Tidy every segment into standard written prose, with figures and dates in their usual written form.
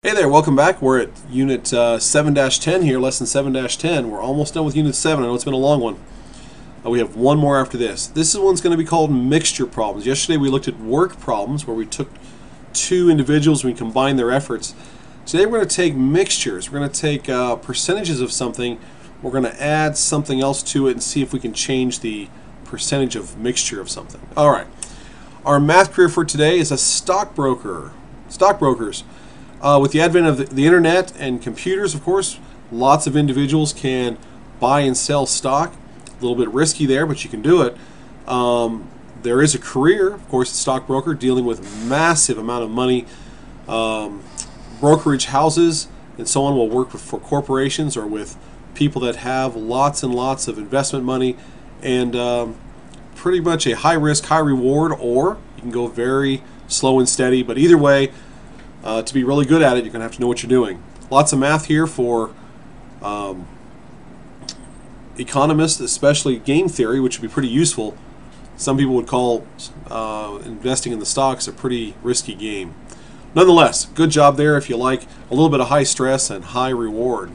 Hey there, welcome back. We're at Unit 7-10 here, Lesson 7-10. We're almost done with Unit 7. I know it's been a long one. We have one more after this. This one's going to be called mixture problems. Yesterday we looked at work problems where we took two individuals and we combined their efforts. Today we're going to take mixtures. We're going to take percentages of something. We're going to add something else to it and see if we can change the percentage of mixture of something. Alright, our math career for today is a stockbroker. Stockbrokers. With the advent of the internet and computers, of course, lots of individuals can buy and sell stock. A little bit risky there, but you can do it. There is a career, of course, stockbroker, dealing with massive amount of money. Brokerage houses and so on will work for corporations or with people that have lots and lots of investment money and pretty much a high risk, high reward, or you can go very slow and steady. But either way, to be really good at it, you're going to have to know what you're doing. Lots of math here for economists, especially game theory, which would be pretty useful. Some people would call investing in the stocks a pretty risky game. Nonetheless, good job there if you like a little bit of high stress and high reward.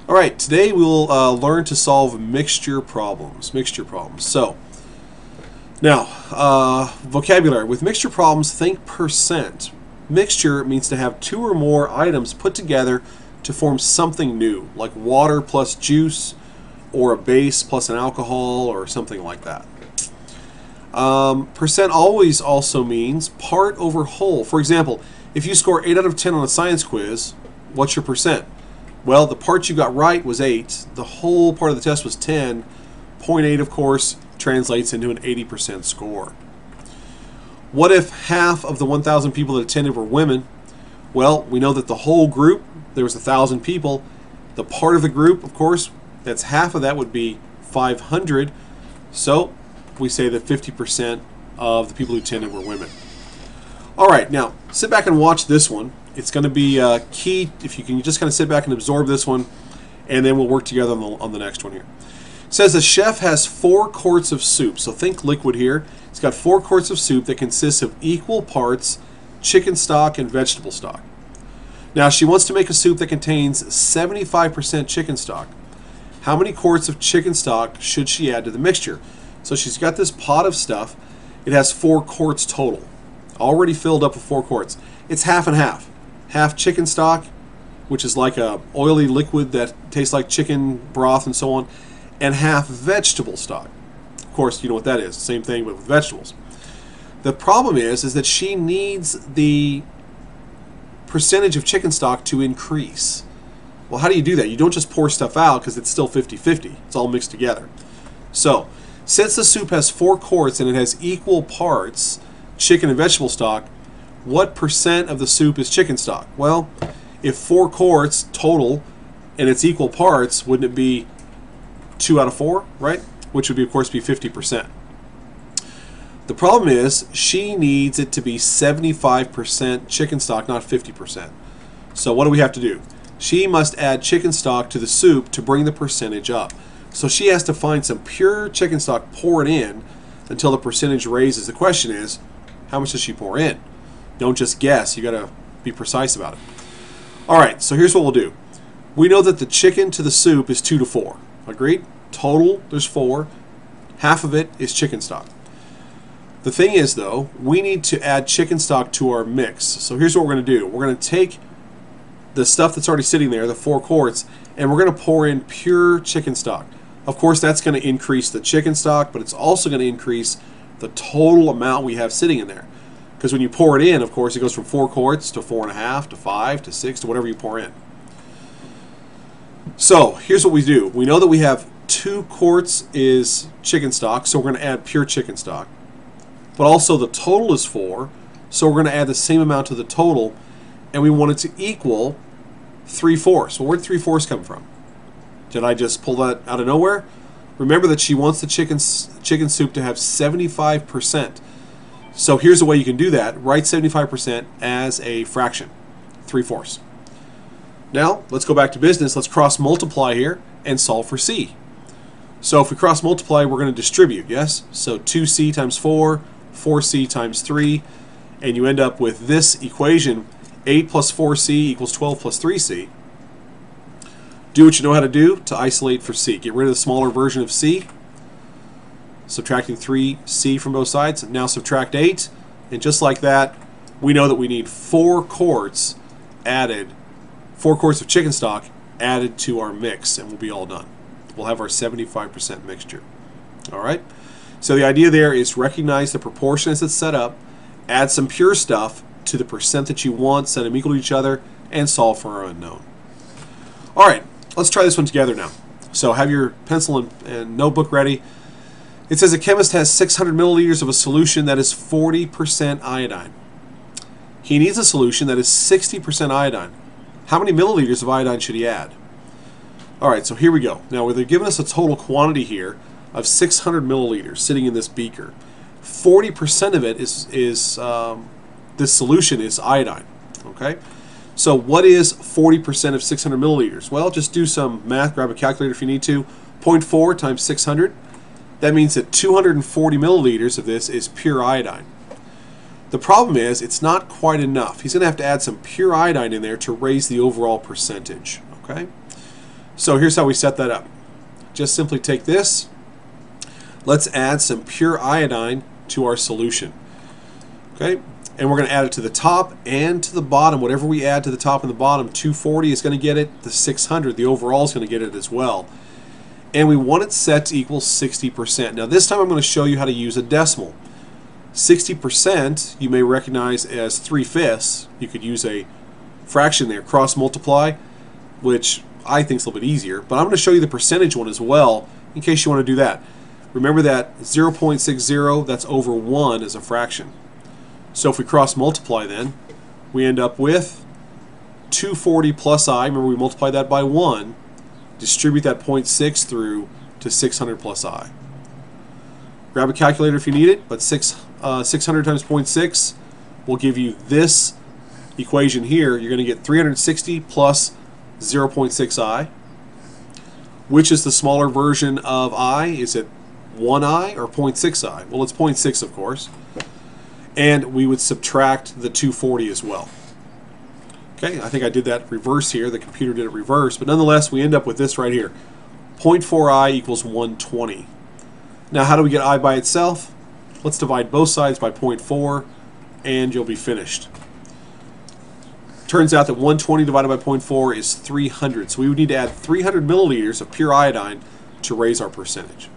Alright, today we'll learn to solve mixture problems. So, now, vocabulary. With mixture problems, think percent. Mixture means to have two or more items put together to form something new, like water plus juice, or a base plus an alcohol, or something like that. Percent always also means part over whole. For example, if you score 8 out of 10 on a science quiz, what's your percent? Well, the part you got right was 8. The whole part of the test was 10. 0.8, of course, translates into an 80% score. What if half of the 1,000 people that attended were women? Well, we know that the whole group, there was 1,000 people. The part of the group, of course, that's half of that would be 500. So we say that 50% of the people who attended were women. Alright, now sit back and watch this one. It's going to be key if you can just kind of sit back and absorb this one, and then we'll work together on the next one here. It says the chef has 4 quarts of soup. So think liquid here. It's got 4 quarts of soup that consists of equal parts chicken stock and vegetable stock. Now she wants to make a soup that contains 75% chicken stock. How many quarts of chicken stock should she add to the mixture? So she's got this pot of stuff. It has 4 quarts total. Already filled up with 4 quarts. It's half and half. Half chicken stock, which is like a oily liquid that tastes like chicken broth and so on, and half vegetable stock. Of course, you know what that is. Same thing with vegetables. The problem is that she needs the percentage of chicken stock to increase. Well, how do you do that? You don't just pour stuff out because it's still 50-50. It's all mixed together. So, since the soup has 4 quarts and it has equal parts chicken and vegetable stock, what percent of the soup is chicken stock? Well, if 4 quarts total and it's equal parts, wouldn't it be 2 out of 4, right? Which would be, of course, be 50%. The problem is she needs it to be 75% chicken stock, not 50%. So what do we have to do? She must add chicken stock to the soup to bring the percentage up. So she has to find some pure chicken stock, pour it in until the percentage raises. The question is, how much does she pour in? Don't just guess. You got to be precise about it. All right, so here's what we'll do. We know that the chicken to the soup is 2 to 4. Agreed? Total, there's 4. Half of it is chicken stock. The thing is, though, we need to add chicken stock to our mix. So here's what we're going to do. We're going to take the stuff that's already sitting there, the 4 quarts, and we're going to pour in pure chicken stock. Of course, that's going to increase the chicken stock, but it's also going to increase the total amount we have sitting in there. Because when you pour it in, of course, it goes from 4 quarts to 4.5 to 5 to 6 to whatever you pour in. So here's what we do. We know that we have 2 quarts is chicken stock, so we're going to add pure chicken stock. But also the total is 4, so we're going to add the same amount to the total, and we want it to equal 3/4. Well, where'd 3/4 come from? Did I just pull that out of nowhere? Remember that she wants the chicken soup to have 75%. So here's the way you can do that. Write 75% as a fraction, 3/4. Now, let's go back to business. Let's cross multiply here and solve for C. So if we cross multiply, we're going to distribute, yes? So 2C times 4, 4C times 3, and you end up with this equation, 8 plus 4c equals 12 plus 3c. Do what you know how to do to isolate for c. Get rid of the smaller version of c, subtracting 3c from both sides. Now subtract 8, and just like that, we know that we need 4 quarts added, 4 quarts of chicken stock added to our mix, and we'll be all done. We'll have our 75% mixture. All right? So the idea there is recognize the proportion as it's set up, add some pure stuff to the percent that you want, set them equal to each other, and solve for our unknown. All right, let's try this one together now. So have your pencil and notebook ready. It says a chemist has 600 milliliters of a solution that is 40% iodine. He needs a solution that is 60% iodine. How many milliliters of iodine should he add? All right, so here we go. Now, they're giving us a total quantity here of 600 milliliters sitting in this beaker. 40% of it is this solution is iodine. Okay, so what is 40% of 600 milliliters? Well, just do some math. Grab a calculator if you need to. 0.4 times 600. That means that 240 milliliters of this is pure iodine. The problem is it's not quite enough. He's going to have to add some pure iodine in there to raise the overall percentage. Okay, so here's how we set that up. Just simply take this. Let's add some pure iodine to our solution. Okay, and we're going to add it to the top and to the bottom. Whatever we add to the top and the bottom, 240 is going to get it. The 600, the overall, is going to get it as well. And we want it set to equal 60%. Now this time I'm going to show you how to use a decimal. 60% you may recognize as 3/5. You could use a fraction there, cross multiply, which I think is a little bit easier. But I'm going to show you the percentage one as well in case you want to do that. Remember that 0.60, that's over 1 as a fraction. So if we cross multiply then, we end up with 240 plus I. Remember we multiplied that by 1. Distribute that 0.6 through to 600 plus I. Grab a calculator if you need it, but 600 times 0.6 will give you this equation here. You're going to get 360 plus 0.6 I. Which is the smaller version of I? Is it 1 I or 0.6 I? Well, it's 0.6, of course. And we would subtract the 240 as well. Okay, I think I did that reverse here. The computer did it reverse, but nonetheless, we end up with this right here. 0.4 I equals 120. Now, how do we get I by itself? Let's divide both sides by 0.4, and you'll be finished. Turns out that 120 divided by 0.4 is 300, so we would need to add 300 milliliters of pure iodine to raise our percentage.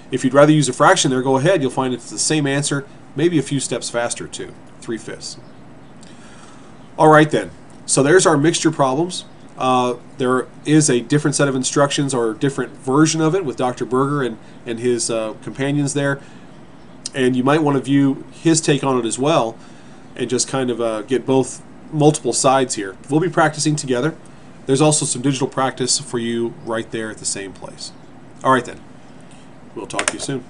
If you'd rather use a fraction there, go ahead. You'll find it's the same answer, maybe a few steps faster too, 3/5. All right then. So there's our mixture problems. There is a different set of instructions or a different version of it with Dr. Berger and his companions there. And you might want to view his take on it as well and just kind of get multiple sides here. We'll be practicing together. There's also some digital practice for you right there at the same place. All right then. We'll talk to you soon.